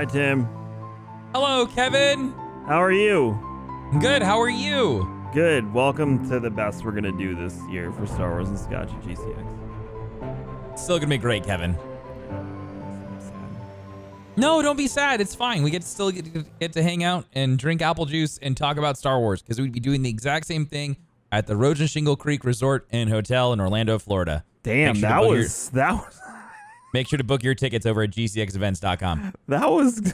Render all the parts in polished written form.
Tim. Hello, Kevin. How are you? Good. How are you? Good. Welcome to the best we're going to do this year for Star Wars and Scotch at GCX. Still gonna be great, Kevin. No, don't be sad. It's fine. We still get to hang out and drink apple juice and talk about Star Wars because we'd be doing the exact same thing at the Roach and Shingle Creek Resort and Hotel in Orlando, Florida. Damn, that was. Make sure to book your tickets over at gcxevents.com. That was.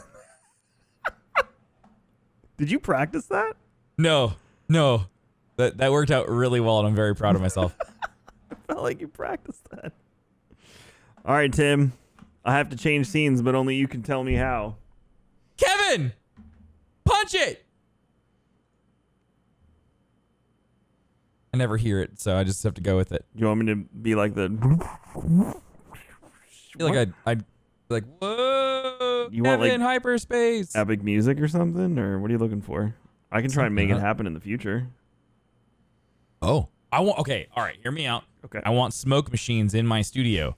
Did you practice that? No. That worked out really well, and I'm very proud of myself. I felt like you practiced that. All right, Tim. I have to change scenes, but only you can tell me how. Kevin! Punch it! I never hear it, so I just have to go with it. You want me to be like the... I feel like I'd be like, whoa, You Kevin, want, like, hyperspace. epic music or something? Or what are you looking for? I can try and make it happen in the future. Oh. Okay, all right, hear me out. Okay. I want smoke machines in my studio.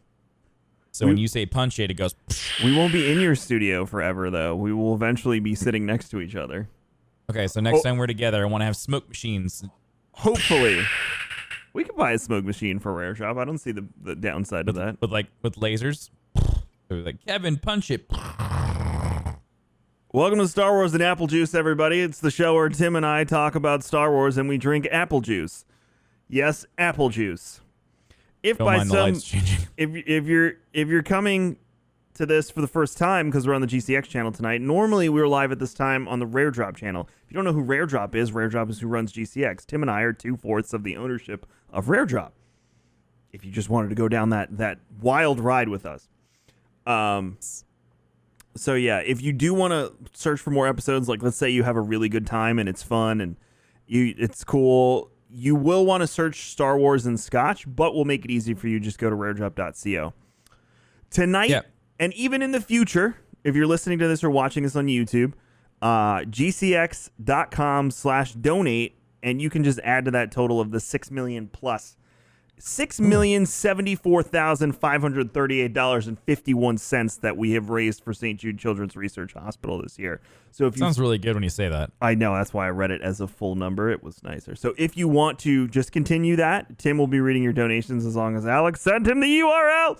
So when you say punch it goes... We won't be in your studio forever, though. We will eventually be sitting next to each other. Okay, so next time we're together, I want to have smoke machines. Hopefully. We could buy a smoke machine for Rare Shop. I don't see the downside of that. With lasers. So like, Kevin, punch it. Welcome to Star Wars and Apple Juice, everybody. It's the show where Tim and I talk about Star Wars and we drink apple juice. Yes, apple juice. If Don't by mind the some, lights changing. if you're coming to this for the first time because we're on the GCX channel tonight, normally we're live at this time on the Rare Drop channel. If you don't know who Rare Drop is who runs GCX. Tim and I are 2/4 of the ownership of Rare Drop. If you just wanted to go down that wild ride with us. So yeah, if you do want to search for more episodes, like let's say you have a really good time and it's fun and it's cool, you will want to search Star Wars and Scotch, but we'll make it easy for you. Just go to raredrop.co. Tonight, and even in the future, if you're listening to this or watching this on YouTube, gcx.com/donate, and you can just add to that total of the 6 million plus. $6,074,538.51 that we have raised for St. Jude Children's Research Hospital this year. So if Sounds really good when you say that. I know, that's why I read it as a full number. It was nicer. So if you want to just continue that, Tim will be reading your donations as long as Alex sent him the URL.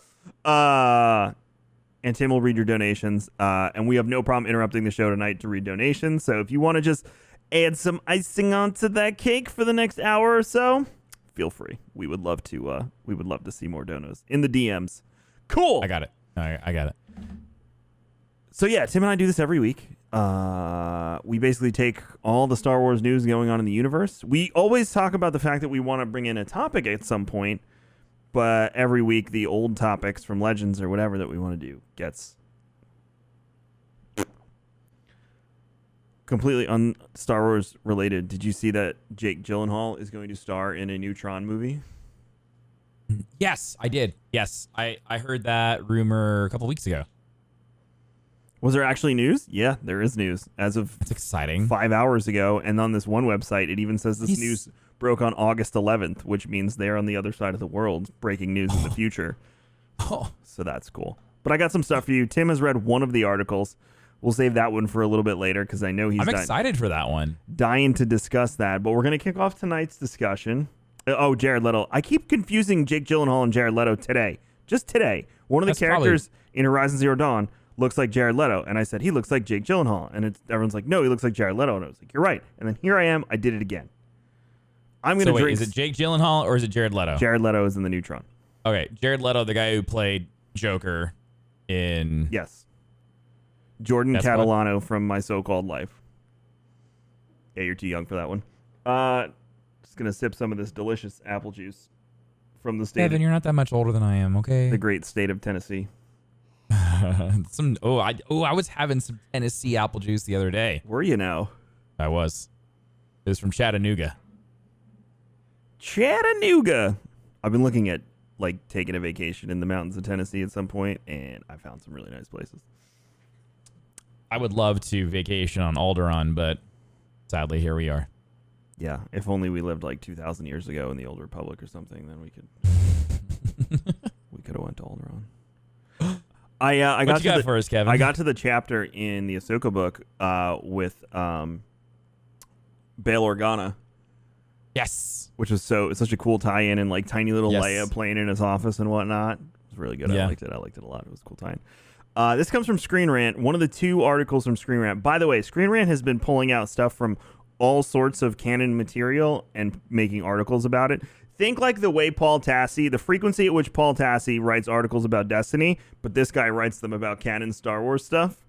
And Tim will read your donations. And we have no problem interrupting the show tonight to read donations. So if you want to just add some icing onto that cake for the next hour or so, feel free. We would love to see more donos in the DMs. Cool. I got it. I got it. So yeah, Tim and I do this every week. We basically take all the Star Wars news going on in the universe. We always talk about the fact that we want to bring in a topic at some point, but every week the old topics from Legends or whatever that we want to do gets completely Star Wars related. Did you see that Jake Gyllenhaal is going to star in a new Tron movie? Yes, I did. Yes, I heard that rumor a couple weeks ago. Was there actually news? Yeah, there is news. As of It's exciting. 5 hours ago, and on this one website, it even says this news broke on August 11th, which means they're on the other side of the world, breaking news in the future. Oh. So that's cool. But I got some stuff for you. Tim has read one of the articles. We'll save that one for a little bit later because I know he's excited for that one. Dying to discuss that. But we're going to kick off tonight's discussion. Oh, Jared Leto. I keep confusing Jake Gyllenhaal and Jared Leto today. Just today. One of the characters in Horizon Zero Dawn looks like Jared Leto. And I said, he looks like Jake Gyllenhaal. And everyone's like, no, he looks like Jared Leto. And I was like, you're right. And then here I am. I did it again. I'm going to drink. Is it Jake Gyllenhaal or is it Jared Leto? Jared Leto is in the new Tron. Okay. Jared Leto, the guy who played Joker in... Yes. Jordan Catalano from My So-Called Life. Yeah, you're too young for that one. Just going to sip some of this delicious apple juice from the state. Evan, you're not that much older than I am, okay? The great state of Tennessee. I was having some Tennessee apple juice the other day. Were you now? I was. It was from Chattanooga. Chattanooga. I've been looking at like taking a vacation in the mountains of Tennessee at some point, and I found some really nice places. I would love to vacation on Alderaan, but sadly, here we are. Yeah, if only we lived like 2,000 years ago in the Old Republic or something, then we could have went to Alderaan. I What you got for us, Kevin? I got to the chapter in the Ahsoka book with Bail Organa. Yes. Which was it's such a cool tie-in, and like tiny little Leia playing in his office and whatnot. It was really good. Yeah. I liked it a lot. It was a cool tie-in. This comes from Screen Rant, one of the 2 articles from Screen Rant. By the way, Screen Rant has been pulling out stuff from all sorts of canon material and making articles about it. Think like the way the frequency at which Paul Tassi writes articles about Destiny, but this guy writes them about canon Star Wars stuff.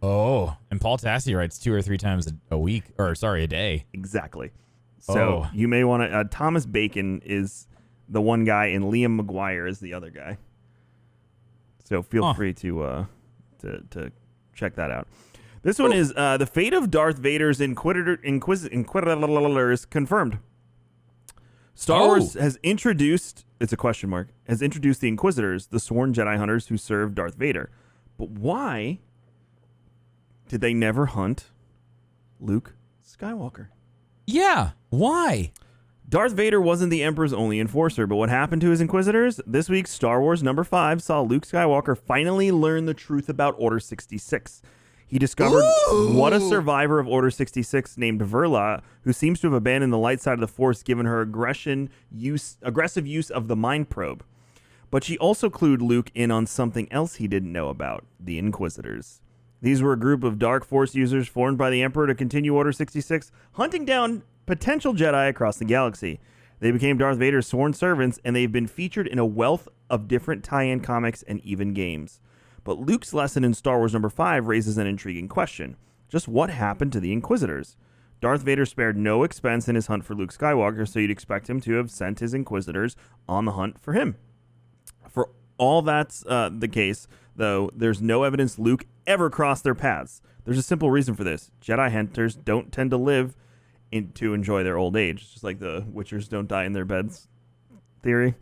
Oh, and Paul Tassi writes 2 or 3 times a day. Exactly. So you may want to. Thomas Bacon is the one guy, and Liam McGuire is the other guy. So feel free to check that out. This one is the fate of Darth Vader's Inquisitors confirmed. Star Wars has introduced. It's a question mark. Has introduced the Inquisitors, the sworn Jedi hunters who serve Darth Vader. But why did they never hunt Luke Skywalker? Yeah, why? Darth Vader wasn't the Emperor's only enforcer, but what happened to his Inquisitors? This week's Star Wars number 5 saw Luke Skywalker finally learn the truth about Order 66. He discovered what a survivor of Order 66 named Verla, who seems to have abandoned the light side of the Force given her aggressive use of the Mind Probe. But she also clued Luke in on something else he didn't know about, the Inquisitors. These were a group of dark Force users formed by the Emperor to continue Order 66, hunting down potential Jedi across the galaxy. They became Darth Vader's sworn servants, and they've been featured in a wealth of different tie-in comics and even games. But Luke's lesson in Star Wars number 5 raises an intriguing question. Just what happened to the Inquisitors? Darth Vader spared no expense in his hunt for Luke Skywalker, so you'd expect him to have sent his Inquisitors on the hunt for him. For all that's the case, though, there's no evidence Luke ever crossed their paths. There's a simple reason for this. Jedi hunters don't tend to live to enjoy their old age. It's just like the Witchers don't die in their beds theory.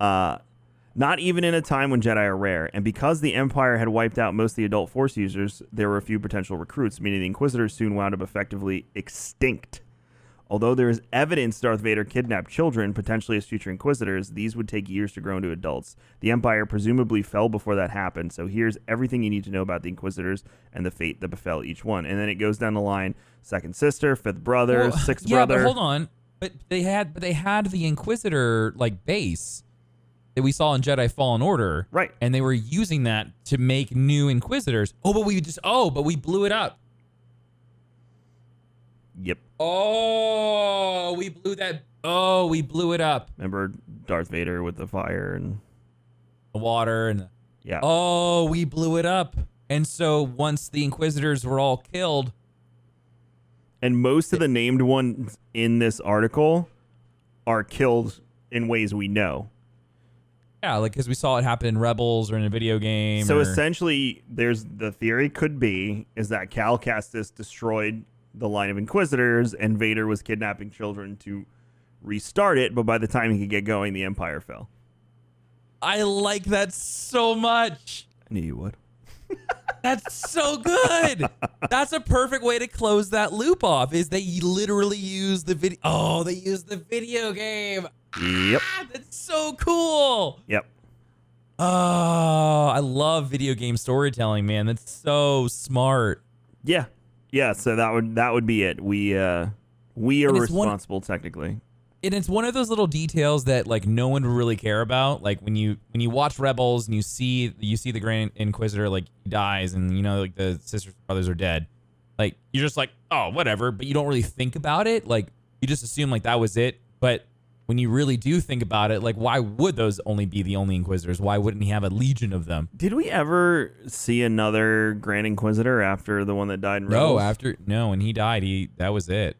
Not even in a time when Jedi are rare. And because the Empire had wiped out most of the adult Force users, there were a few potential recruits, meaning the Inquisitors soon wound up effectively extinct. Although there is evidence Darth Vader kidnapped children, potentially as future Inquisitors, these would take years to grow into adults. The Empire presumably fell before that happened, so here's everything you need to know about the Inquisitors and the fate that befell each one. And then it goes down the line: second sister, fifth brother, sixth brother. Yeah, but hold on. But they had the Inquisitor base that we saw in Jedi Fallen Order, right? And they were using that to make new Inquisitors. But we blew it up. Yep. Oh, we blew that. Oh, we blew it up. Remember Darth Vader with the fire and the water and yeah. Oh, we blew it up. And so once the Inquisitors were all killed, and most of the named ones in this article are killed in ways we know. Yeah, because we saw it happen in Rebels or in a video game. So essentially, there's the theory could be is that Cal Kestis destroyed the line of Inquisitors, and Vader was kidnapping children to restart it, but by the time he could get going, the Empire fell. I like that so much. I knew you would. That's so good. That's a perfect way to close that loop off, is they literally use the video. Oh, they use the video game. Yep. That's so cool. Yep. Oh, I love video game storytelling, man. That's so smart. Yeah. Yeah, so that would be it. We are responsible technically. And it's one of those little details that no one would really care about. Like when you watch Rebels and you see the Grand Inquisitor he dies and the sisters and brothers are dead. You're just oh, whatever, but you don't really think about it. You just assume that was it. But when you really do think about it, why would those only be the only Inquisitors? Why wouldn't he have a legion of them? Did we ever see another Grand Inquisitor after the one that died in Rebels? No, when he died, that was it.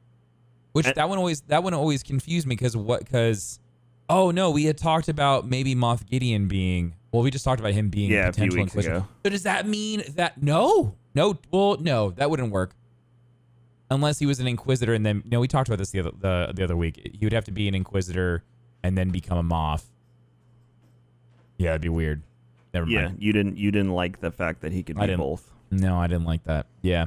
That one always confused me because we had talked about maybe Moff Gideon being, we just talked about him being a potential few weeks Inquisitor. ago. So does that mean that no, that wouldn't work. Unless he was an Inquisitor and then we talked about this the other week. He would have to be an Inquisitor and then become a Moff. Yeah, it'd be weird. Never mind. Yeah, you didn't like the fact that he could be both. No, I didn't like that. Yeah.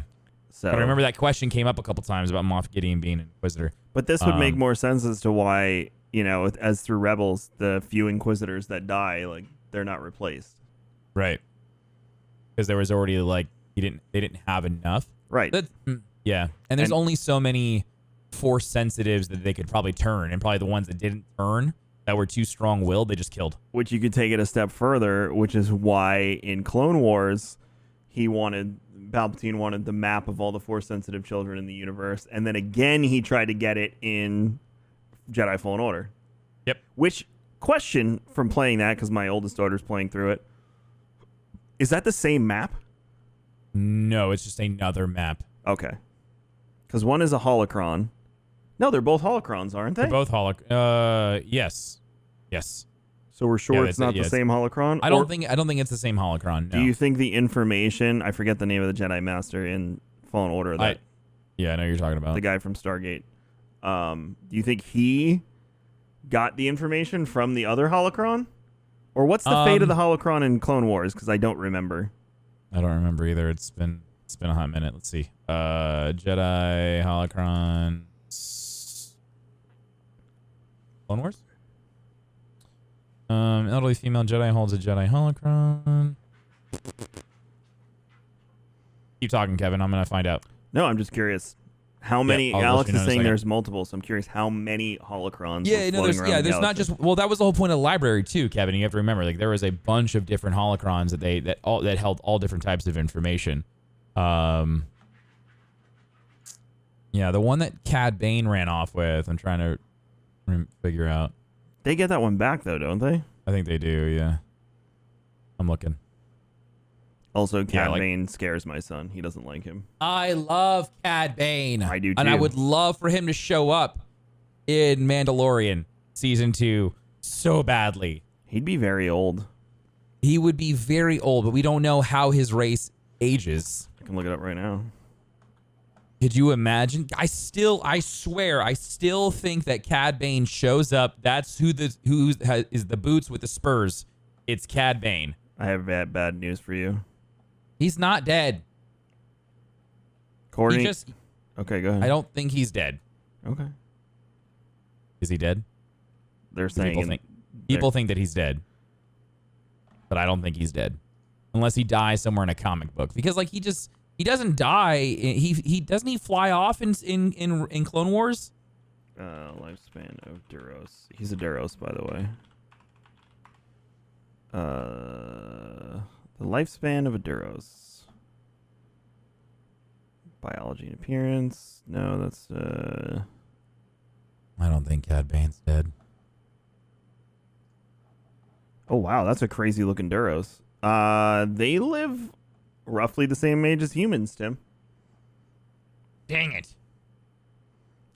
So but I remember that question came up a couple times about Moff Gideon being an Inquisitor. But this would make more sense as to why, as through Rebels, the few Inquisitors that die, they're not replaced. Right. because there was already like they didn't have enough. Right. Yeah, and there's only so many Force sensitives that they could probably turn, and probably the ones that didn't turn that were too strong-willed, they just killed. Which you could take it a step further, which is why in Clone Wars Palpatine wanted the map of all the Force-sensitive children in the universe, and then again he tried to get it in Jedi Fallen Order. Yep. Which, question from playing that, because my oldest daughter's playing through it, is that the same map? No, it's just another map. Okay. Because one is a holocron. No, they're both holocrons, aren't they? They're both yes. Yes. So we're sure it's not the same holocron? I don't think it's the same holocron. No. Do you think the information, I forget the name of the Jedi Master in Fallen Order, I know who you're talking about. The guy from Stargate. Do you think he got the information from the other holocron? Or what's the fate of the holocron in Clone Wars? Because I don't remember. I don't remember either. It's been a hot minute. Let's see. Jedi holocron. Clone Wars? Elderly female Jedi holds a Jedi holocron. Keep talking, Kevin. I'm gonna find out. No, I'm just curious. How many? Alex is saying there's multiple, so I'm curious how many holocrons. Yeah, no, there's not just. Well, that was the whole point of the library too, Kevin. You have to remember, like there was a bunch of different holocrons that held all different types of information. Yeah, the one that Cad Bane ran off with, I'm trying to figure out. They get that one back though, don't they? I think they do. Yeah, I'm looking. Also, Cad Bane scares my son. He doesn't like him. I love Cad Bane. I do too. And I would love for him to show up in Mandalorian Season 2 so badly. He'd be very old. He would be very old, but we don't know how his race ages. I can look it up right now. Could you imagine? I swear, I still think that Cad Bane shows up. That's who is the boots with the spurs. It's Cad Bane. I have bad news for you. He's not dead. Courtney. Okay, go ahead. I don't think he's dead. Okay. Is he dead? They're saying people think that he's dead, but I don't think he's dead, unless he dies somewhere in a comic book. Because like he doesn't die. He doesn't he fly off in Clone Wars? Lifespan of Duros. He's a Duros, by the way. The lifespan of a Duros. Biology and appearance. No, that's I don't think Cad Bane's dead. Oh wow, that's a crazy looking Duros. They live roughly the same age as humans, Tim. Dang it.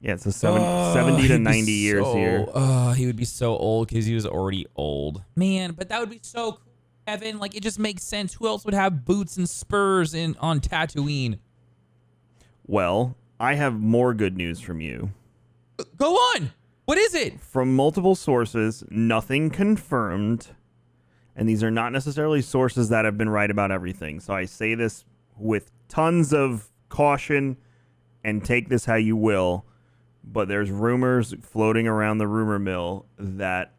Yeah, it's a 70 to 90 years here. Oh, he would be so old because he was already old. Man, but that would be so cool, Kevin. Like, it just makes sense. Who else would have boots and spurs on Tatooine? Well, I have more good news from you. Go on. What is it? From multiple sources, nothing confirmed. And these are not necessarily sources that have been right about everything. So I say this with tons of caution and take this how you will. But there's rumors floating around the rumor mill that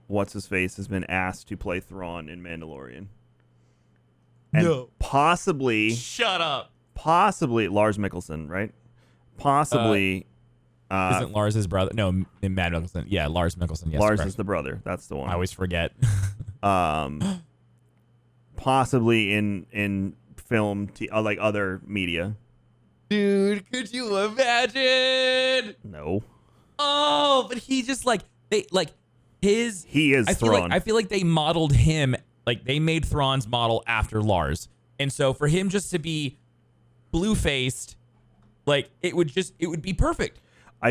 What's-His-Face has been asked to play Thrawn in Mandalorian. And no. Possibly... Shut up. Possibly... Lars Mikkelsen, right? Possibly... isn't Lars his brother? No, Matt Mikkelsen. Yeah, Lars Mikkelsen. Yes, Lars correct. is the brother. That's the one. I always forget. Possibly in film, like other media. Dude, could you imagine? No. Oh, but he just he is Thrawn. I feel like they modeled him, like they made Thrawn's model after Lars. And so for him just to be blue-faced, like it would be perfect.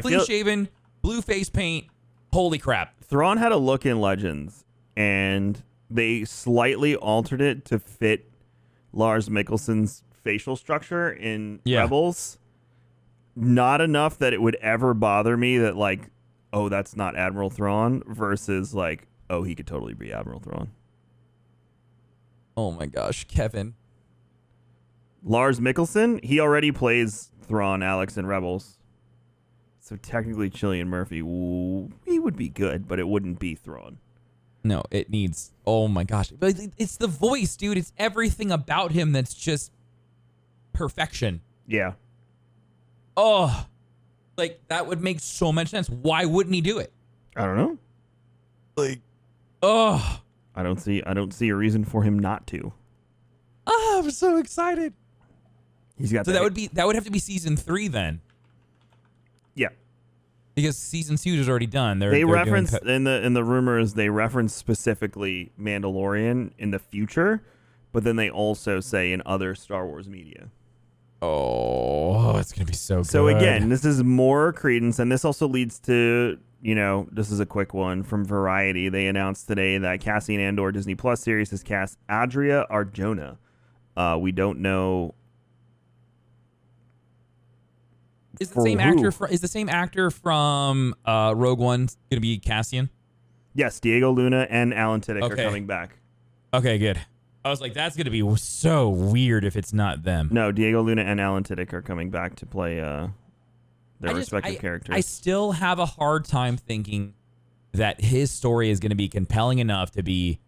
Clean shaven, blue face paint. Holy crap. Thrawn had a look in Legends and they slightly altered it to fit Lars Mikkelsen's facial structure in Rebels. Not enough that it would ever bother me that like, oh, that's not Admiral Thrawn versus like, oh, he could totally be Admiral Thrawn. Oh my gosh, Kevin. Lars Mikkelsen, he already plays Thrawn, Alex, in Rebels. So technically Cillian Murphy, he would be good, but it wouldn't be Thrawn. No, it needs. Oh my gosh, but it's the voice, dude. It's everything about him that's just perfection. Yeah. Oh, like that would make so much sense. Why wouldn't he do it? I don't know. Like, oh, I don't see a reason for him not to. oh, I'm so excited. He's got So that would have to be season 3 then. Yeah. Because season 2 is already done. They reference in the rumors, they reference specifically Mandalorian in the future, but then they also say in other Star Wars media. Oh, it's gonna be so good. So again, this is more credence, and this also leads to, this is a quick one from Variety. They announced today that Cassian Andor Disney Plus series has cast Adria Arjona. We don't know. Is the same actor from Rogue One gonna be Cassian? Yes, Diego Luna and Alan Tudyk are coming back. Okay, good. I was like, that's gonna be so weird if it's not them. No, Diego Luna and Alan Tudyk are coming back to play their respective characters. I still have a hard time thinking that his story is gonna be compelling enough to be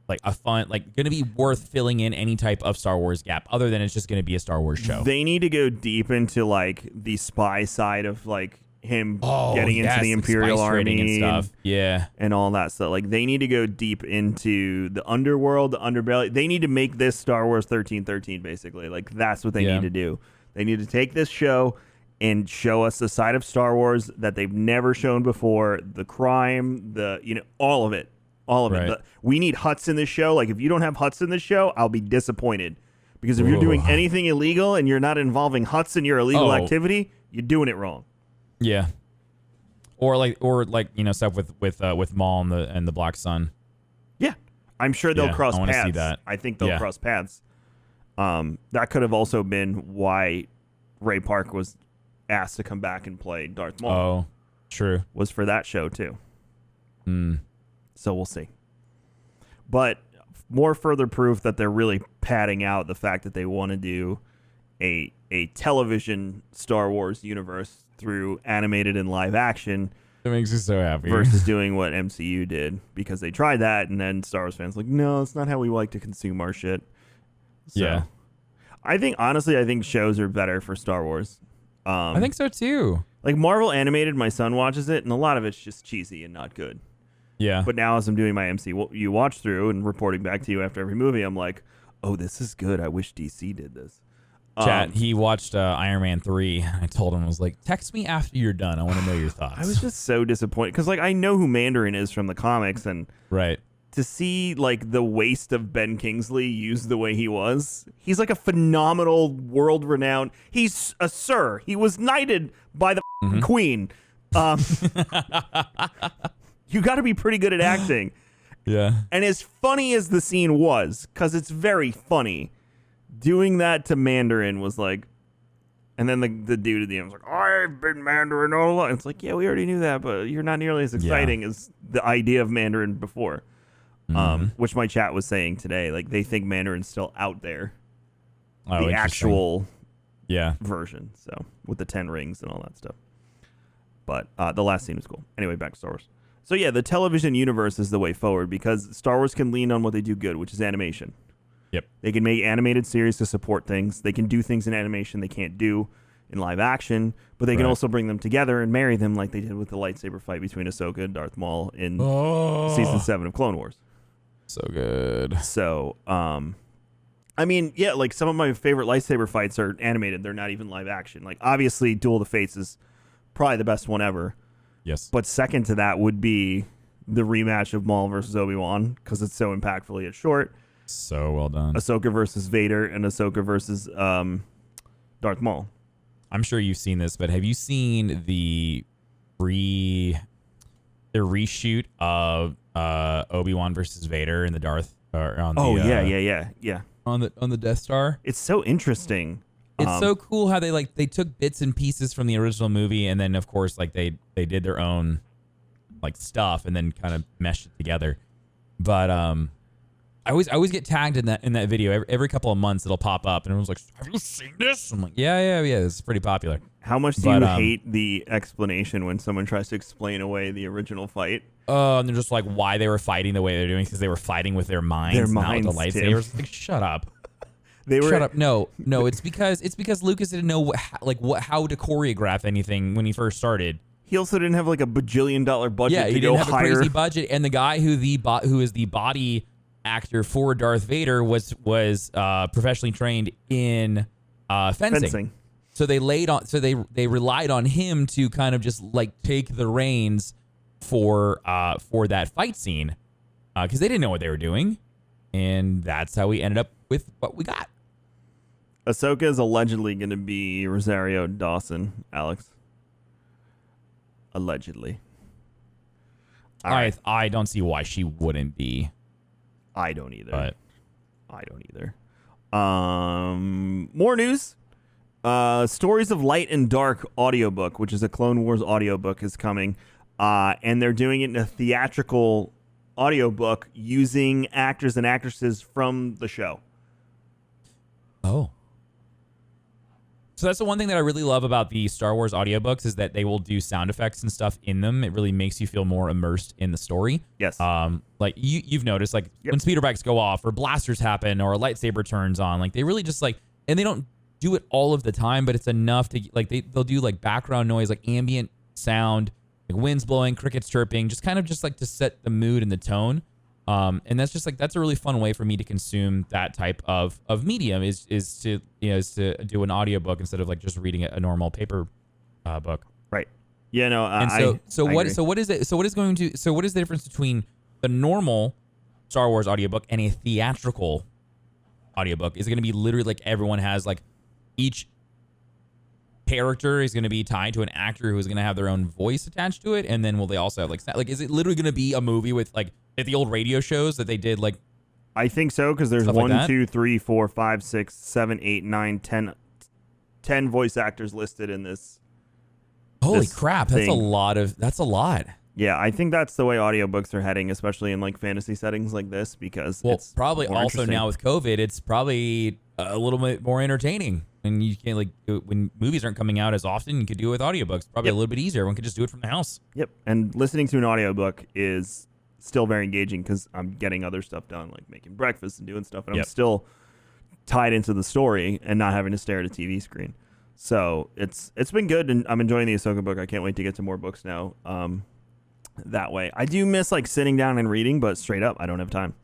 like a fun, like going to be worth filling in any type of Star Wars gap other than it's just going to be a Star Wars show. They need to go deep into like the spy side of like him getting into the Imperial Army and stuff. Yeah. And all that stuff. Like they need to go deep into the underworld, the underbelly. They need to make this Star Wars 1313 basically. Like that's what they need to do. They need to take this show and show us the side of Star Wars that they've never shown before, the crime, all of it. All of it. We need Hutts in this show. Like, if you don't have Hutts in this show, I'll be disappointed. Because if you're doing anything illegal and you're not involving Hutts in your illegal activity, you're doing it wrong. Yeah. Or stuff with Maul and the Black Sun. Yeah. I'm sure they'll cross paths. See that. I think they'll cross paths. That could have also been why Ray Park was asked to come back and play Darth Maul. Oh, true. Was for that show, too. Hmm. So we'll see. But more further proof that they're really padding out the fact that they want to do a television Star Wars universe through animated and live action. It makes me so happy. Versus doing what MCU did, because they tried that and then Star Wars fans like, no, it's not how we like to consume our shit. So, yeah. I think shows are better for Star Wars. I think so too. Like Marvel animated, my son watches it and a lot of it's just cheesy and not good. Yeah. But now as I'm doing my MCU watch through and reporting back to you after every movie, I'm like, oh, this is good. I wish DC did this. Chat, he watched Iron Man 3. I told him, I was like, text me after you're done. I want to know your thoughts. I was just so disappointed because like I know who Mandarin is from the comics, and to see like the waste of Ben Kingsley used the way he was, he's like a phenomenal, world-renowned. He's a sir. He was knighted by the Queen. You got to be pretty good at acting. Yeah. And as funny as the scene was, because it's very funny, doing that to Mandarin was like, and then the dude at the end was like, I've been Mandarin all along. It's like, yeah, we already knew that, but you're not nearly as exciting as the idea of Mandarin before. Which my chat was saying today. Like, they think Mandarin's still out there. Oh, the actual version. So, with the 10 rings and all that stuff. But the last scene was cool. Anyway, back to Star Wars. So yeah, the television universe is the way forward because Star Wars can lean on what they do good, which is animation. Yep. They can make animated series to support things. They can do things in animation they can't do in live action, but they can also bring them together and marry them like they did with the lightsaber fight between Ahsoka and Darth Maul in season 7 of Clone Wars. So good. So, I mean, yeah, like some of my favorite lightsaber fights are animated. They're not even live action. Like obviously Duel of the Fates is probably the best one ever. Yes. But second to that would be the rematch of Maul versus Obi-Wan because it's so impactfully yet short. So well done. Ahsoka versus Vader and Ahsoka versus Darth Maul. I'm sure you've seen this, but have you seen the reshoot of Obi-Wan versus Vader in the Darth? On the, yeah. On the Death Star. It's so interesting. It's so cool how they took bits and pieces from the original movie, and then of course like they did their own like stuff, and then kind of meshed it together. But I always get tagged in that video every couple of months. It'll pop up, and everyone's like, "Have you seen this?" I'm like, "Yeah, it's pretty popular." How much do you hate the explanation when someone tries to explain away the original fight? And they're just like, why they were fighting the way they're doing, because they were fighting with their minds, not with the lightsabers. Like, shut up. Shut up. No, it's because Lucas didn't know how to choreograph anything when he first started. He also didn't have like a $bajillion budget. Yeah, he didn't have a crazy budget, and the guy who is the body actor for Darth Vader was professionally trained in fencing. So they relied on him to kind of just like take the reins for that fight scene, because they didn't know what they were doing, and that's how we ended up with what we got. Ahsoka is allegedly going to be Rosario Dawson, Alex. Allegedly. I don't see why she wouldn't be. I don't either. But I don't either. More news. Stories of Light and Dark audiobook, which is a Clone Wars audiobook, is coming. And they're doing it in a theatrical audiobook using actors and actresses from the show. Oh. So that's the one thing that I really love about the Star Wars audiobooks is that they will do sound effects and stuff in them. It really makes you feel more immersed in the story. Yes. Like you've noticed, like when speederbikes go off or blasters happen or a lightsaber turns on, like they really just like, and they don't do it all of the time, but it's enough to like they'll do like background noise, like ambient sound, like winds blowing, crickets chirping, just kind of just like to set the mood and the tone. And that's just like, that's a really fun way for me to consume that type of medium is to do an audiobook instead of like just reading a normal paper book. Right. Yeah, no, and what is the difference between the normal Star Wars audiobook and a theatrical audiobook? Is it going to be literally like everyone has like each character is going to be tied to an actor who is going to have their own voice attached to it, and then will they also have like is it literally going to be a movie with like the old radio shows that they did? Like, I think so, because there's 1, 2, 3, 4, 5, 6, 7, 8, 9, 10 voice actors listed in this. Holy crap, that's a lot. Yeah, I think that's the way audiobooks are heading, especially in like fantasy settings like this, because it's probably also now with COVID, it's probably a little bit more entertaining. And you can't like when movies aren't coming out as often, you could do it with audiobooks. Probably a little bit easier. Everyone could just do it from the house. Yep. And listening to an audiobook is still very engaging because I'm getting other stuff done, like making breakfast and doing stuff, and I'm still tied into the story and not having to stare at a TV screen. So it's been good, and I'm enjoying the Ahsoka book. I can't wait to get to more books now. That way, I do miss like sitting down and reading, but straight up, I don't have time.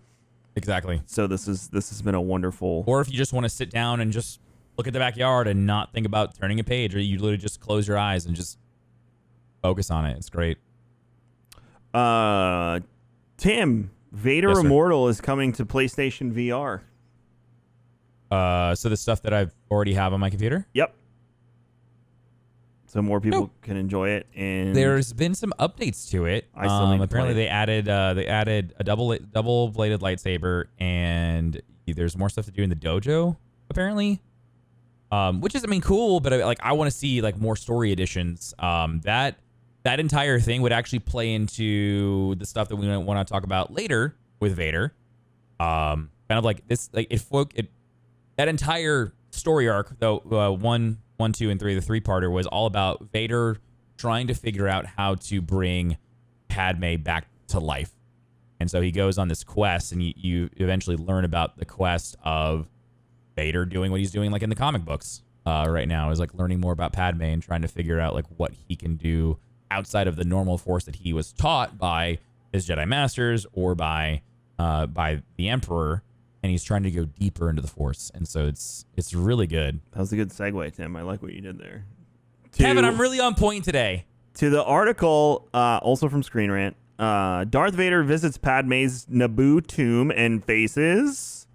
Exactly. So this has been a wonderful. Or if you just want to sit down and just look at the backyard and not think about turning a page, or you literally just close your eyes and just focus on it. It's great. Tim, Vader Immortal is coming to PlayStation VR. So the stuff that I've already have on my computer? Yep. So more people can enjoy it, and there's been some updates to it. I still need to apparently play they added a double bladed lightsaber, and there's more stuff to do in the dojo apparently, which is cool. But I want to see like more story additions. That entire thing would actually play into the stuff that we want to talk about later with Vader. Kind of like this, like that entire story arc, though. 1, 2, and 3, the 3-parter was all about Vader trying to figure out how to bring Padme back to life. And so he goes on this quest, and you eventually learn about the quest of Vader doing what he's doing like in the comic books right now, is like learning more about Padme and trying to figure out like what he can do outside of the normal force that he was taught by his Jedi Masters or by the Emperor. And he's trying to go deeper into the Force, and so it's really good. That was a good segue, Tim. I like what you did there. Kevin, I'm really on point today. To the article, also from Screen Rant, Darth Vader visits Padme's Naboo tomb and faces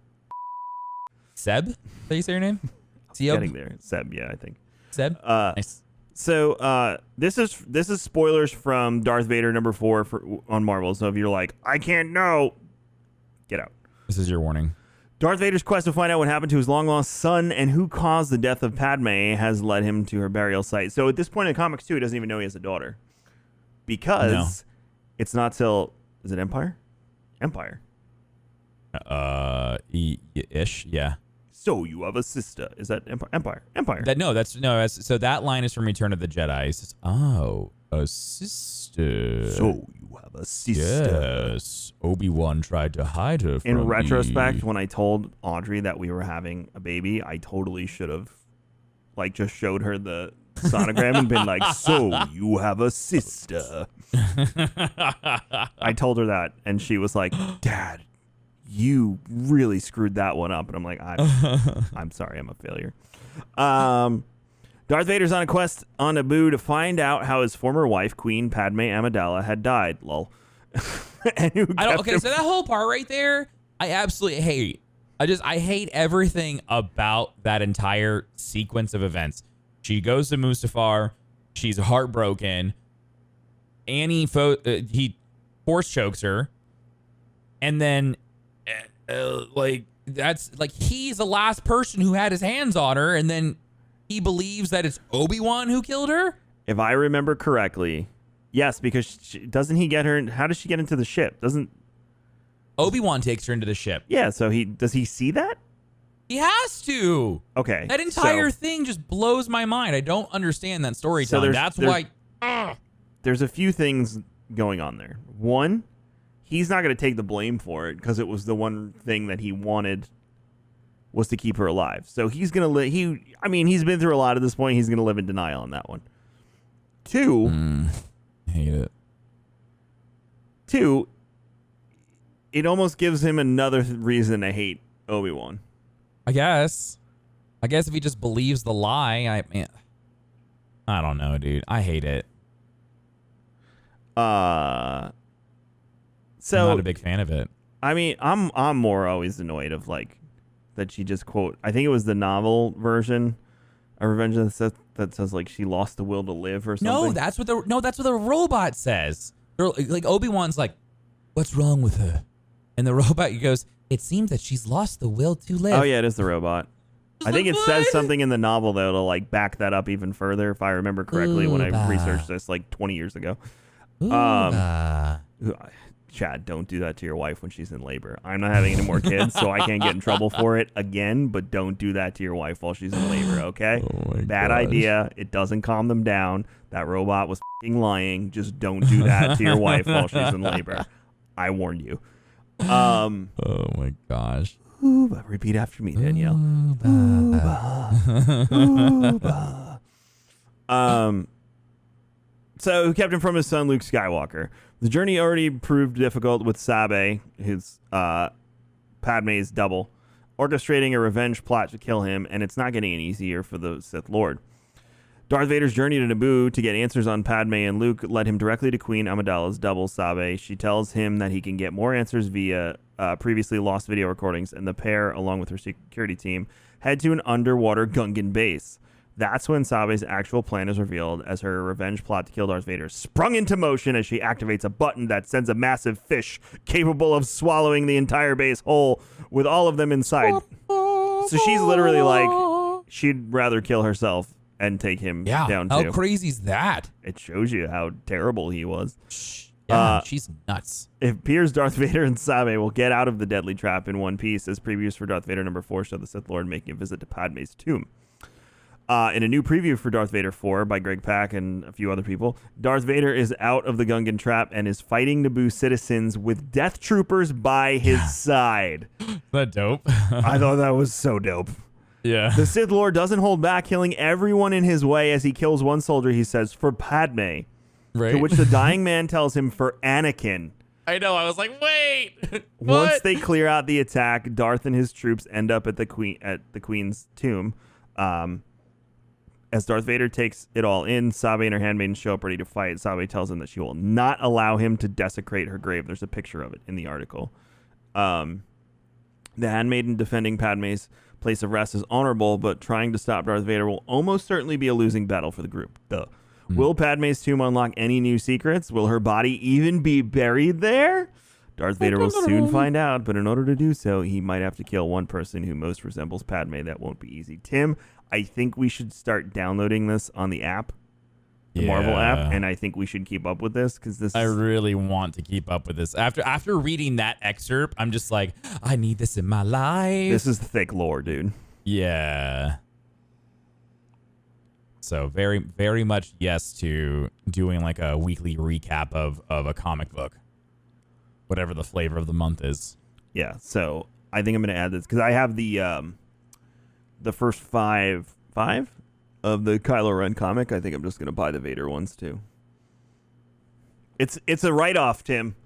Seb. Is that how you say your name? Getting there, Seb. Yeah, I think Seb. Nice. So this is spoilers from Darth Vader #4 on Marvel. So if you're like, I can't know, get out. This is your warning. Darth Vader's quest to find out what happened to his long-lost son and who caused the death of Padme has led him to her burial site. So at this point in the comics, too, he doesn't even know he has a daughter. Because it's not till... Is it Empire? Empire. Ish, yeah. So you have a sister. Is that Empire? Empire. So that line is from Return of the Jedi. It says, "Oh, a sister. So you have a sister." Yes. Obi-Wan tried to hide her from In retrospect, me. when I told Audrey that we were having a baby, I totally should have, like, just showed her the sonogram and been like, "So you have a sister." I told her that, and she was like, "Dad, you really screwed that one up." And I'm like, I'm sorry, I'm a failure. Darth Vader's on a quest on Naboo to find out how his former wife, Queen Padme Amidala, had died. Lol. So that whole part right there, I absolutely hate. I hate everything about that entire sequence of events. She goes to Mustafar. She's heartbroken. He force chokes her, and then he's the last person who had his hands on her, and then he believes that it's Obi-Wan who killed her. If I remember correctly, yes, because doesn't he get her? How does she get into the ship? Doesn't Obi-Wan takes her into the ship? Yeah. So does he see that? He has to. Okay. That entire thing just blows my mind. I don't understand that storytelling. That's why. There's a few things going on there. One, he's not going to take the blame for it because it was the one thing that he wanted was to keep her alive. So he's going to live. He's been through a lot at this point. He's going to live in denial on that one. Two, hate it. Two, it almost gives him another reason to hate Obi-Wan. I guess if he just believes the lie, I don't know, dude. I hate it. So I'm not a big fan of it. I mean, I'm more always annoyed of like that she just quote. I think it was the novel version of Revenge of the Sith that says like she lost the will to live or something. No, that's what the robot says. Like Obi-Wan's like, "What's wrong with her?" And the robot goes, "It seems that she's lost the will to live." Oh yeah, it is the robot. I think it says something in the novel though to like back that up even further, if I remember correctly, when I researched this like 20 years ago. Chad, don't do that to your wife when she's in labor. I'm not having any more kids, so I can't get in trouble for it again, but don't do that to your wife while she's in labor, okay? Bad idea. It doesn't calm them down. That robot was f***ing lying. Just don't do that to your wife while she's in labor. I warned you. Oh my gosh. Ooba. Repeat after me, Danielle. Ooba. Ooba. So kept him from his son, Luke Skywalker. The journey already proved difficult with Sabe, his Padme's double, orchestrating a revenge plot to kill him, and it's not getting any easier for the Sith Lord. Darth Vader's journey to Naboo to get answers on Padme and Luke led him directly to Queen Amidala's double, Sabe. She tells him that he can get more answers via previously lost video recordings, and the pair, along with her security team, head to an underwater Gungan base. That's when Sabe's actual plan is revealed as her revenge plot to kill Darth Vader sprung into motion as she activates a button that sends a massive fish capable of swallowing the entire base whole with all of them inside. So she's literally like, she'd rather kill herself and take him down too. How crazy is that? It shows you how terrible he was. Yeah, she's nuts. It appears Darth Vader and Sabe will get out of the deadly trap in one piece, as previews for Darth Vader number 4 show the Sith Lord making a visit to Padme's tomb. In a new preview for Darth Vader 4 by Greg Pak and a few other people, Darth Vader is out of the Gungan trap and is fighting Naboo citizens with death troopers by his side. Is that dope? I thought that was so dope. Yeah. The Sith Lord doesn't hold back, killing everyone in his way as he kills one soldier, he says, for Padme. Right. To which the dying man tells him for Anakin. I know. I was like, wait. Once they clear out the attack, Darth and his troops end up at the Queen's tomb. As Darth Vader takes it all in, Sabe and her handmaidens show up ready to fight. Sabe tells him that she will not allow him to desecrate her grave. There's a picture of it in the article. The handmaiden defending Padme's place of rest is honorable, but trying to stop Darth Vader will almost certainly be a losing battle for the group. Will Padme's tomb unlock any new secrets? Will her body even be buried there? Darth Vader will soon find out, but in order to do so, he might have to kill one person who most resembles Padme. That won't be easy. Tim, I think we should start downloading this on the app, the Marvel app, and I think we should keep up with this because I really want to keep up with this. After reading that excerpt, I'm just like, I need this in my life. This is thick lore, dude. Yeah. So very, very much yes to doing like a weekly recap of a comic book, whatever the flavor of the month is. Yeah. So I think I'm going to add this because I have the first five of the Kylo Ren comic. I think I'm just going to buy the Vader ones too. It's a write-off, Tim.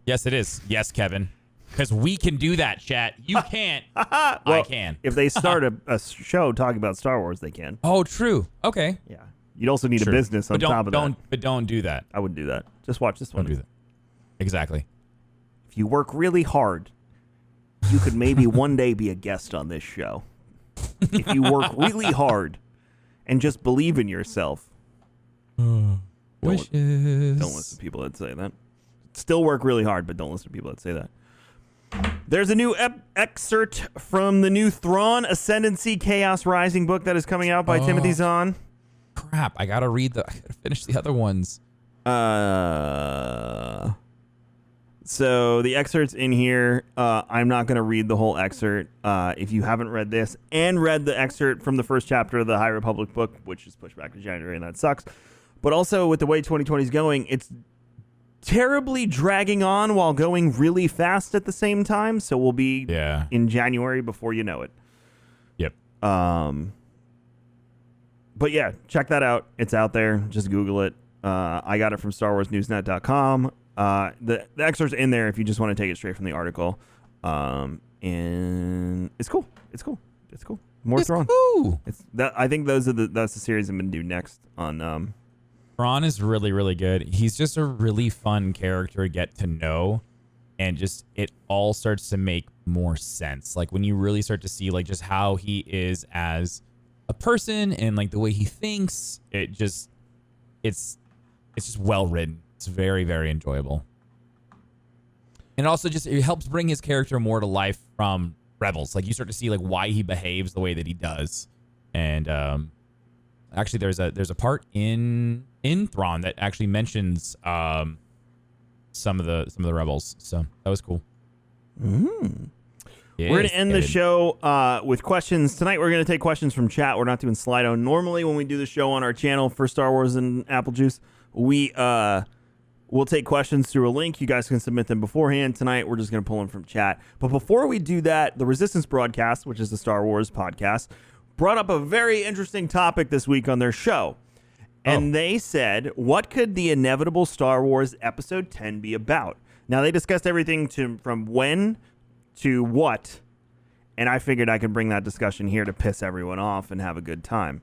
Yes, it is. Yes, Kevin. Because we can do that, chat. You can't. Well, I can. If they start a show talking about Star Wars, they can. Oh, true. Okay. Yeah. You'd also need a business on top of that. But don't do that. I wouldn't do that. Just watch this one. Don't do that. Exactly. If you work really hard, you could maybe one day be a guest on this show. If you work really hard and just believe in yourself. Wishes. Don't listen to people that say that. Still work really hard, but don't listen to people that say that. There's a new excerpt from the new Thrawn Ascendancy Chaos Rising book that is coming out by Timothy Zahn. Crap, I gotta finish the other ones. So the excerpt's in here. I'm not going to read the whole excerpt. If you haven't read this and read the excerpt from the first chapter of the High Republic book, which is pushed back to January, and that sucks. But also with the way 2020 is going, it's terribly dragging on while going really fast at the same time. So we'll be in January before you know it. Yep. But yeah, check that out. It's out there. Just Google it. I got it from StarWarsNewsNet.com. The excerpt's in there if you just want to take it straight from the article. And it's cool. It's cool. More Thrawn. Cool. I think that's the series I'm gonna do next on. Thrawn is really, really good. He's just a really fun character to get to know, and just it all starts to make more sense. Like when you really start to see like just how he is as a person and like the way he thinks, it's just well written. It's very, very enjoyable. And also just it helps bring his character more to life from Rebels. Like you start to see like why he behaves the way that he does. And actually there's a part in Thrawn that actually mentions some of the Rebels. So that was cool. We're going to end the show with questions. Tonight we're going to take questions from chat. We're not doing Slido. Normally when we do the show on our channel for Star Wars and Apple Juice, we'll take questions through a link. You guys can submit them beforehand. Tonight, we're just going to pull them from chat. But before we do that, the Resistance Broadcast, which is the Star Wars podcast, brought up a very interesting topic this week on their show. And they said, what could the inevitable Star Wars Episode 10 be about? Now, they discussed everything from when to what. And I figured I could bring that discussion here to piss everyone off and have a good time.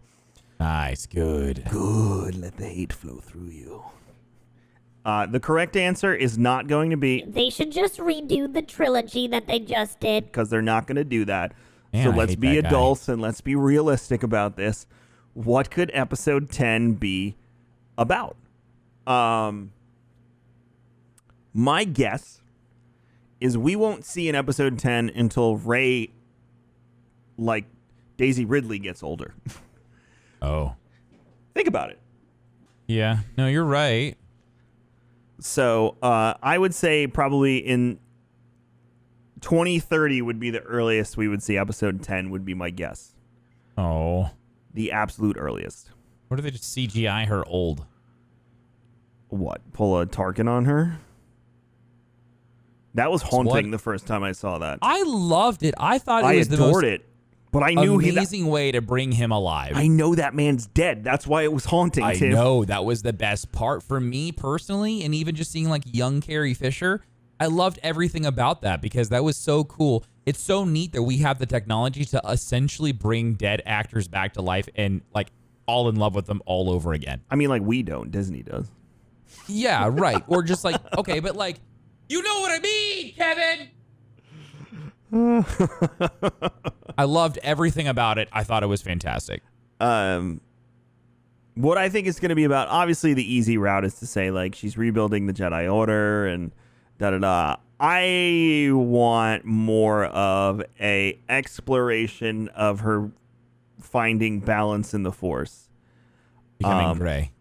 Nice. Good. Let the hate flow through you. The correct answer is not going to be... They should just redo the trilogy that they just did. Because they're not going to do that. Man, so let's be adults and let's be realistic about this. What could Episode 10 be about? My guess is we won't see an Episode 10 until Rey, like Daisy Ridley, gets older. Oh. Think about it. Yeah. No, you're right. So I would say probably in 2030 would be the earliest we would see Episode 10 would be my guess. Oh. The absolute earliest. What if they just CGI her old? What? Pull a Tarkin on her? That was haunting the first time I saw that. I loved it. I thought it was the most it. But I knew amazing way to bring him alive. I know that man's dead. That's why it was haunting, Tim. I know. That was the best part for me personally, and even just seeing like young Carrie Fisher. I loved everything about that because that was so cool. It's so neat that we have the technology to essentially bring dead actors back to life and like fall in love with them all over again. I mean, like we don't. Disney does. Yeah, right. Or just like, okay, but like, you know what I mean, Kevin? I loved everything about it. I thought it was fantastic. What I think it's going to be about, obviously the easy route is to say like she's rebuilding the Jedi Order and da-da-da. I want more of a exploration of her finding balance in the Force. Becoming gray.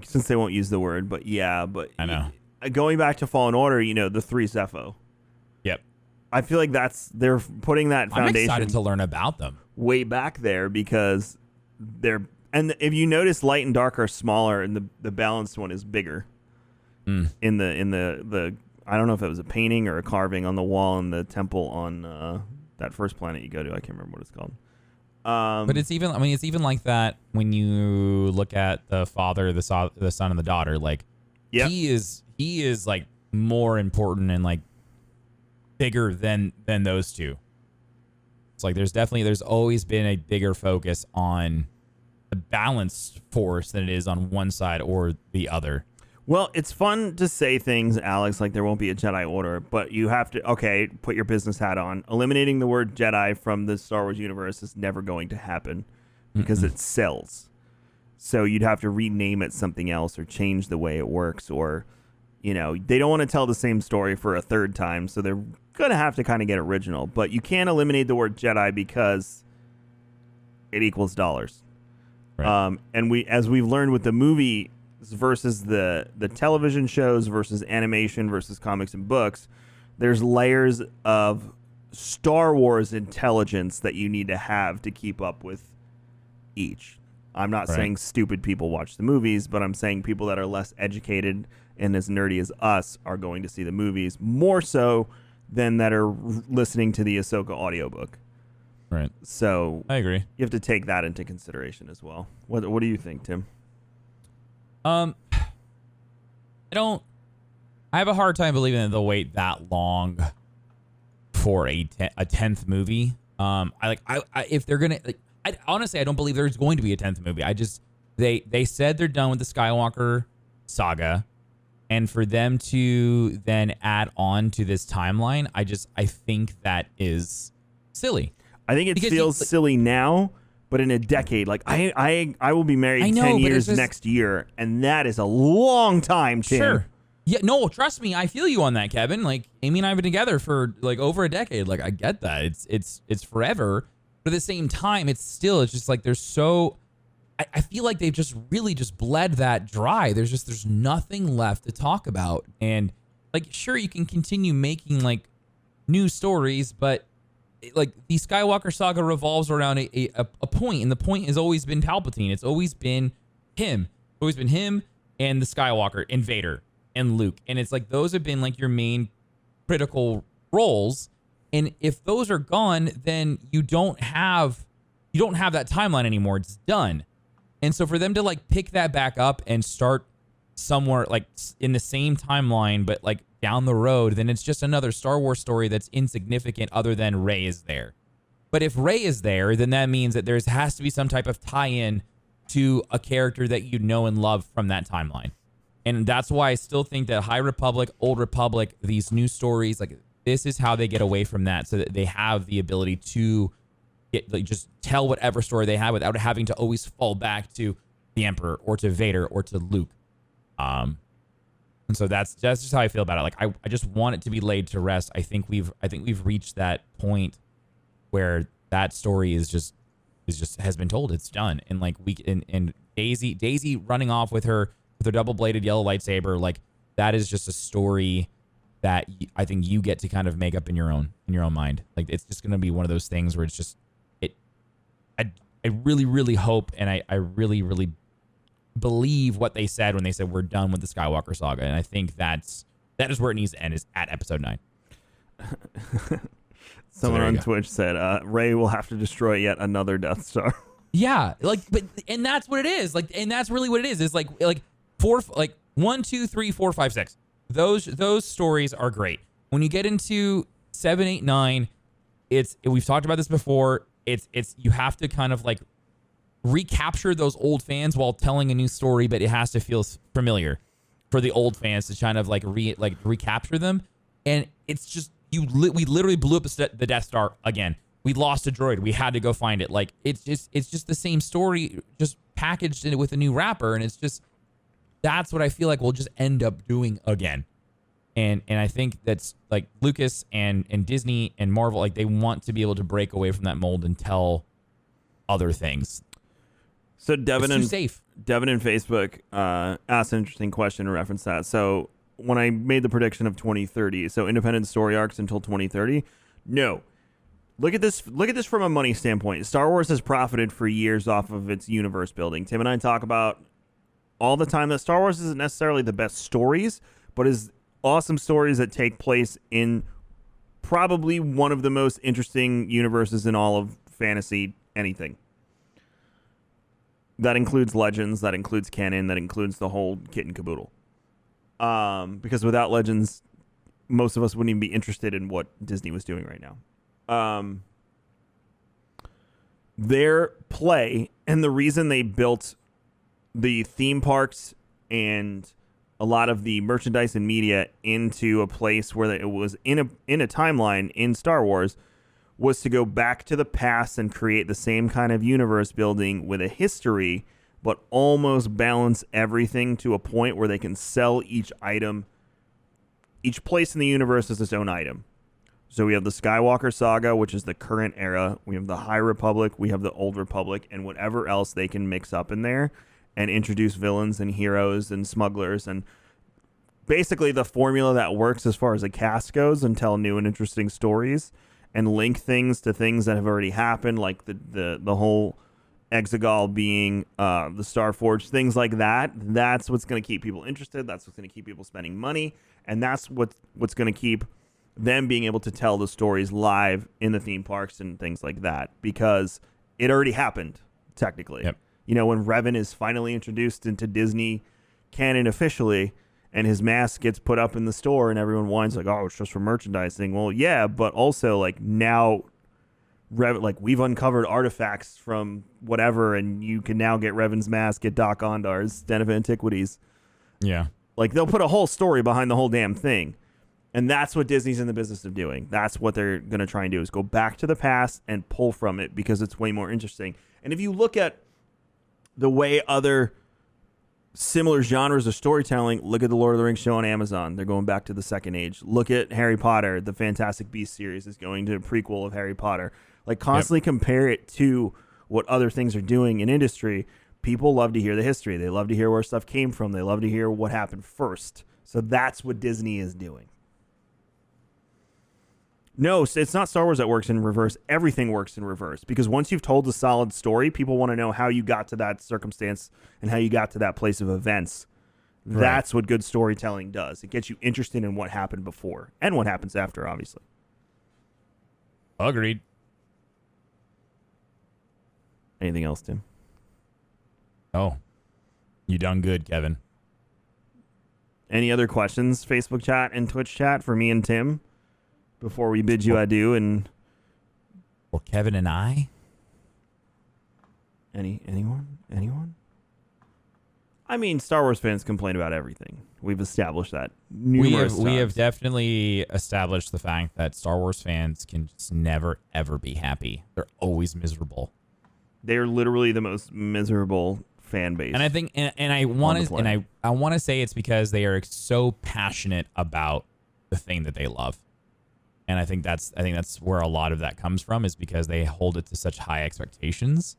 Since they won't use the word, but yeah. But I know. Going back to Fallen Order, you know, the 3 Zepho. Yep. I feel like they're putting that foundation. I'm excited to learn about them. Way back there because and if you notice, light and dark are smaller, and the balanced one is bigger. In the I don't know if it was a painting or a carving on the wall in the temple on that first planet you go to. I can't remember what it's called. But it's even like that when you look at the father, the son, and the daughter. Like, he is like more important and like bigger than those two. It's like there's always been a bigger focus on the balanced force than it is on one side or the other. Well, it's fun to say things, Alex, like there won't be a Jedi Order, but you have to, put your business hat on. Eliminating the word Jedi from the Star Wars universe is never going to happen because it sells. So you'd have to rename it something else or change the way it works, or, they don't want to tell the same story for a third time, so they're going to have to kind of get original. But you can't eliminate the word Jedi because it equals dollars. Right. And as we've learned with the movie versus the television shows versus animation versus comics and books, there's layers of Star Wars intelligence that you need to have to keep up with each. I'm not saying stupid people watch the movies, but I'm saying people that are less educated and as nerdy as us are going to see the movies more so than that are listening to the Ahsoka audiobook. Right. So I agree. You have to take that into consideration as well. What do you think, Tim? I have a hard time believing that they'll wait that long for a 10th movie. If they're gonna, honestly, I don't believe there's going to be a 10th movie. They said they're done with the Skywalker saga, and for them to then add on to this timeline, I think that is silly. I think it feels silly now. But in a decade, like I will be married 10 years next year, and that is a long time, Tim. Sure. Yeah, no, trust me, I feel you on that, Kevin. Like, Amy and I have been together for like over a decade. Like, I get that. It's forever. But at the same time, it's just like there's so I feel like they've just really just bled that dry. There's nothing left to talk about. And like, sure, you can continue making like new stories, but like the Skywalker saga revolves around a point, and the point has always been Palpatine. It's always been him. It's always been him and the Skywalker and Vader and Luke. And it's like those have been like your main critical roles. And if those are gone, then you don't have that timeline anymore. It's done. And so for them to like pick that back up and start somewhere like in the same timeline, but like down the road, then it's just another Star Wars story that's insignificant other than Rey is there. But if Rey is there, then that means that there has to be some type of tie-in to a character that you know and love from that timeline. And that's why I still think that High Republic, Old Republic, these new stories, like this is how they get away from that, so that they have the ability to just tell whatever story they have without having to always fall back to the Emperor or to Vader or to Luke. And so that's just how I feel about it. Like I just want it to be laid to rest. I think we've reached that point where that story has been told. It's done. And like and Daisy running off with her double-bladed yellow lightsaber, like that is just a story that I think you get to kind of make up in your own mind. Like it's just going to be one of those things where it's just I really, really hope, and I really, really believe what they said when they said we're done with the Skywalker saga, and I think that is where it needs to end, is at episode 9. Someone on Twitch said Rey will have to destroy yet another Death Star. Yeah, and that's what it is. Like, and that's really what it is. It's like 1, 2, 3, 4, 5, 6. Those stories are great. When you get into 7, 8, 9, we've talked about this before. It's you have to kind of like recapture those old fans while telling a new story, but it has to feel familiar for the old fans to kind of like recapture them. And it's just we literally blew up the Death Star again. We lost a droid. We had to go find it. Like it's just the same story, just packaged in it with a new wrapper, and that's what I feel like we'll just end up doing again. And I think that's like Lucas and Disney and Marvel, like they want to be able to break away from that mold and tell other things. So Devin in Facebook asked an interesting question to reference that. So when I made the prediction of 2030, so independent story arcs until 2030. No. Look at this from a money standpoint. Star Wars has profited for years off of its universe building. Tim and I talk about all the time that Star Wars isn't necessarily the best stories, but is awesome stories that take place in probably one of the most interesting universes in all of fantasy anything. That includes Legends, that includes canon, that includes the whole kit and caboodle. Because without Legends, most of us wouldn't even be interested in what Disney was doing right now. Their play and the reason they built the theme parks and a lot of the merchandise and media into a place where it was in a timeline in Star Wars was to go back to the past and create the same kind of universe building with a history, but almost balance everything to a point where they can sell each item, each place in the universe as its own item. So we have the Skywalker saga, which is the current era. We have the High Republic. We have the Old Republic, and whatever else they can mix up in there and introduce villains and heroes and smugglers and basically the formula that works as far as a cast goes and tell new and interesting stories and link things to things that have already happened, like the whole Exegol being the Starforged, things like that. That's what's going to keep people interested. That's what's going to keep people spending money. And that's what's going to keep them being able to tell the stories live in the theme parks and things like that, because it already happened, technically. Yep. You know, when Revan is finally introduced into Disney canon officially and his mask gets put up in the store and everyone whines like, oh, it's just for merchandising. Well, yeah, but also like now we've uncovered artifacts from whatever and you can now get Revan's mask at Doc Ondar's Den of Antiquities. Yeah. Like they'll put a whole story behind the whole damn thing. And that's what Disney's in the business of doing. That's what they're going to try and do, is go back to the past and pull from it because it's way more interesting. And if you look at the way other similar genres of storytelling, look at the Lord of the Rings show on Amazon. They're going back to the Second Age. Look at Harry Potter. The Fantastic Beasts series is going to a prequel of Harry Potter. Like constantly compare it to what other things are doing in industry. People love to hear the history. They love to hear where stuff came from. They love to hear what happened first. So that's what Disney is doing. No, it's not Star Wars that works in reverse. Everything works in reverse because once you've told a solid story, people want to know how you got to that circumstance and how you got to that place of events. Right. That's what good storytelling does. It gets you interested in what happened before and what happens after, obviously. Agreed. Anything else, Tim? Oh, you done good, Kevin. Any other questions, Facebook chat and Twitch chat for me and Tim? Before we bid you adieu, and or Kevin and I, anyone? I mean, Star Wars fans complain about everything. We've established that numerous times. We have definitely established the fact that Star Wars fans can just never ever be happy. They're always miserable. They're literally the most miserable fan base. And I think, and I want to, I want to say it's because they are so passionate about the thing that they love. And I think that's where a lot of that comes from, is because they hold it to such high expectations,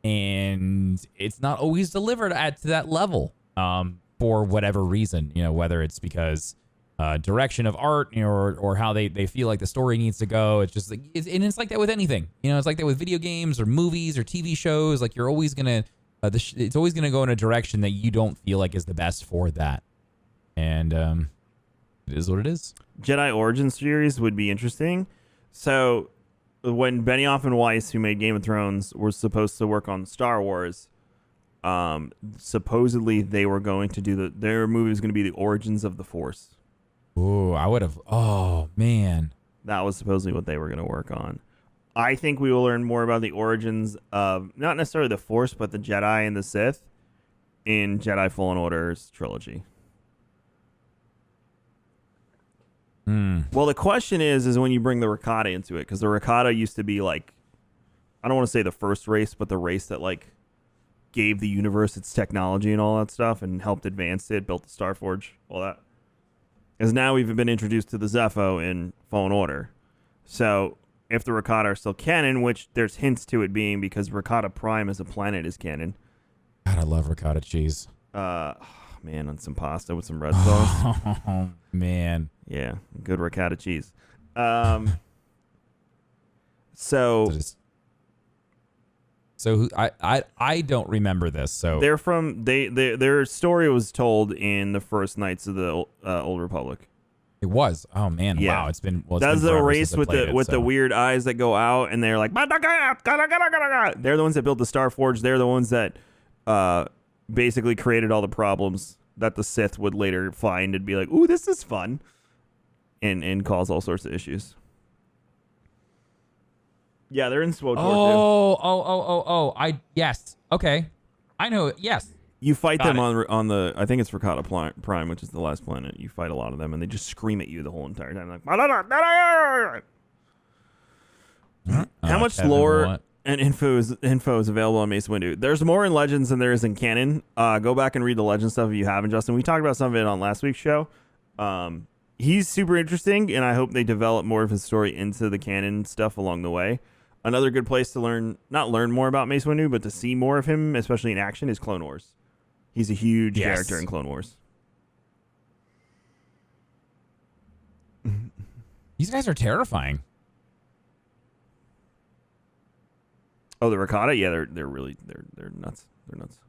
and it's not always delivered to that level for whatever reason. You know, whether it's because direction of art, you know, or how they feel like the story needs to go. It's just like it's like that with anything. You know, it's like that with video games or movies or TV shows. Like you're always gonna it's always gonna go in a direction that you don't feel like is the best for that, and it is what it is. Jedi Origin series would be interesting. So when Benioff and Weiss, who made Game of Thrones, were supposed to work on Star Wars, supposedly they were going to do their movie was going to be the Origins of the Force. Ooh, I would have. Oh man, that was supposedly what they were going to work on. I think we will learn more about the origins of not necessarily the Force, but the Jedi and the Sith in Jedi Fallen Order's trilogy. Well, the question is when you bring the Rakata into it, because the Rakata used to be like, I don't want to say the first race, but the race that like gave the universe its technology and all that stuff and helped advance it, built the Starforge, all that. As now we've been introduced to the Zepho in Fallen Order. So if the Rakata are still canon, which there's hints to it being because Rakata Prime as a planet is canon. God, I love ricotta cheese. man, on some pasta with some red sauce. Oh man. Yeah, good ricotta cheese. So I don't remember this. So they're from their story was told in the first Knights of the Old Republic. it was. Oh man. Yeah. Wow. It's been. Well, That's the race with the the weird eyes that go out, and they're like, they're the ones that built the Starforge. They're the ones that basically created all the problems that the Sith would later find and be like, ooh, this is fun, and cause all sorts of issues. Yeah, they're in SWTOR too. Yes. Okay. I know. Yes. You fight Got them it. on the, I think it's Rakata Prime, which is the last planet. You fight a lot of them, and they just scream at you the whole entire time, like. How much Kevin, lore what? and info is available on Mace Windu? There's more in Legends than there is in canon. Go back and read the Legends stuff if you haven't, Justin. We talked about some of it on last week's show. He's super interesting, and I hope they develop more of his story into the canon stuff along the way. Another good place to not learn more about Mace Windu, but to see more of him, especially in action, is Clone Wars. He's a huge character in Clone Wars. These guys are terrifying. Oh, the Rakata? Yeah, they're really nuts. They're nuts.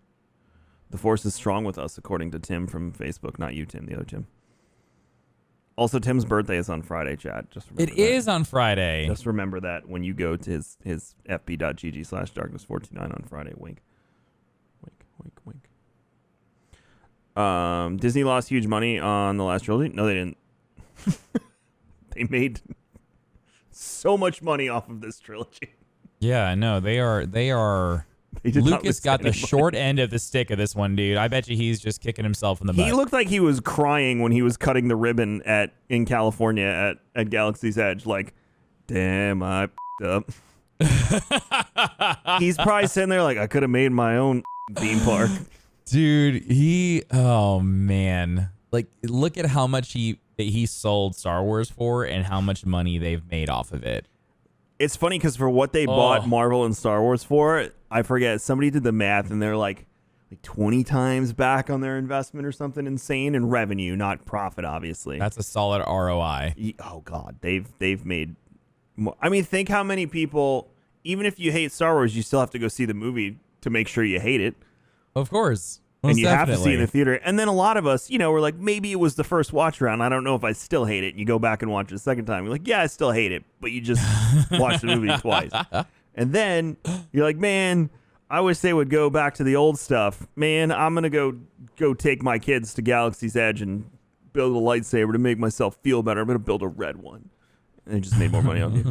The Force is strong with us, according to Tim from Facebook. Not you, Tim. The other Tim. Also, Tim's birthday is on Friday, chat. Just remember It that. is on Friday. Just remember that when you go to his fb.gg/darkness49 on Friday. Wink. Wink, wink, wink. Disney lost huge money on the last trilogy. No, they didn't. They made so much money off of this trilogy. Yeah, no, they are. Lucas got the short end of the stick of this one, dude. I bet you he's just kicking himself in the butt. He looked like he was crying when he was cutting the ribbon in California at Galaxy's Edge. Like, damn, I up. He's probably sitting there like, I could have made my own theme park. Dude, oh man. Like, look at how much he sold Star Wars for and how much money they've made off of it. It's funny because for what they bought Marvel and Star Wars for, I forget, somebody did the math and they're like 20 times back on their investment or something insane in revenue, not profit, obviously. That's a solid ROI. Oh God, they've made more. I mean, think how many people, even if you hate Star Wars, you still have to go see the movie to make sure you hate it. Of course. And you definitely. have to see it in the theater. And then a lot of us, we're like, maybe it was the first watch around. I don't know if I still hate it. And you go back and watch it a second time. You're like, yeah, I still hate it. But you just watched the movie twice. And then you're like, man, I wish they would go back to the old stuff. Man, I'm going to go take my kids to Galaxy's Edge and build a lightsaber to make myself feel better. I'm going to build a red one. And it just made more money on you.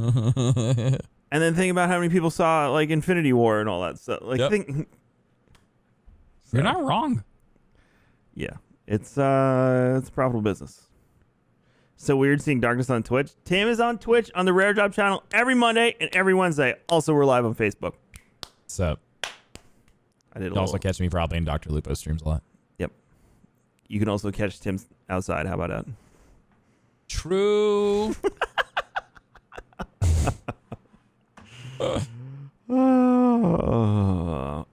And then think about how many people saw like Infinity War and all that stuff. Like, You're not wrong. Yeah, it's a profitable business. So weird seeing Darkness on Twitch. Tim is on Twitch on the Rare Drop channel every Monday and every Wednesday. Also, we're live on Facebook. So I did. You also catch me probably in Dr. Lupo streams a lot. Yep. You can also catch Tim outside. How about that? True.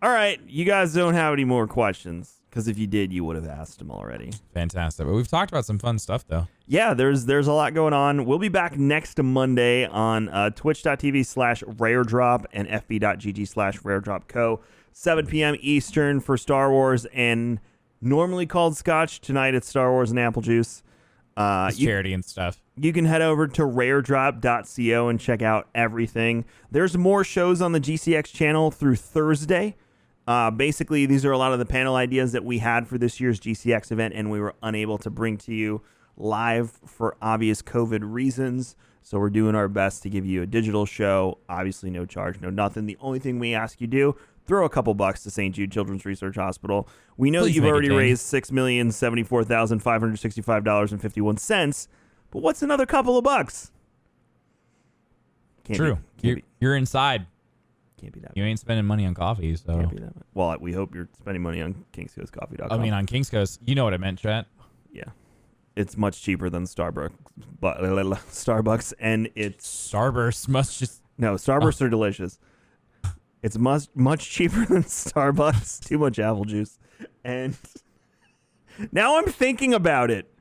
All right, you guys don't have any more questions because if you did, you would have asked them already. Fantastic. But we've talked about some fun stuff, though. Yeah, there's a lot going on. We'll be back next Monday on twitch.tv/raredrop and fb.gg/raredropco, 7 p.m. Eastern for Star Wars and normally called Scotch. Tonight it's Star Wars and apple juice. Charity and stuff. You can head over to raredrop.co and check out everything. There's more shows on the GCX channel through Thursday. Basically, these are a lot of the panel ideas that we had for this year's GCX event, and we were unable to bring to you live for obvious COVID reasons. So we're doing our best to give you a digital show. Obviously, no charge, no nothing. The only thing we ask you do, throw a couple bucks to St. Jude Children's Research Hospital. We know that you've already raised $6,074,565.51. But what's another couple of bucks? True. You're inside. Can't be that. You ain't spending money on coffee, so. Can't be that. Well, we hope you're spending money on KingsCoastCoffee.com. I mean, on King's Coast. You know what I meant, chat. Yeah. It's much cheaper than Starbucks, and it's... Starburst must just... No, Starbursts are delicious. It's much cheaper than Starbucks. Too much apple juice. And Now I'm thinking about it.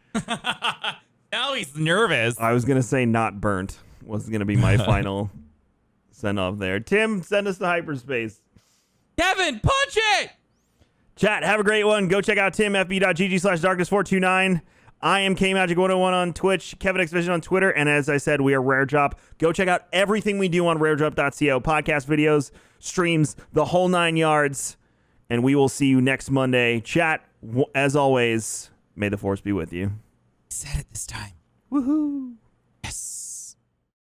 Now he's nervous. I was going to say not burnt was going to be my final send off there. Tim, send us to hyperspace. Kevin, punch it! Chat, have a great one. Go check out timfb.gg/darkness429. I am KMagic101 on Twitch, Kevin X Vision on Twitter, and as I said, we are Rare Drop. Go check out everything we do on raredrop.co, podcast videos, streams, the whole 9 yards, and we will see you next Monday. Chat, as always, may the force be with you. Said it this time. Woohoo!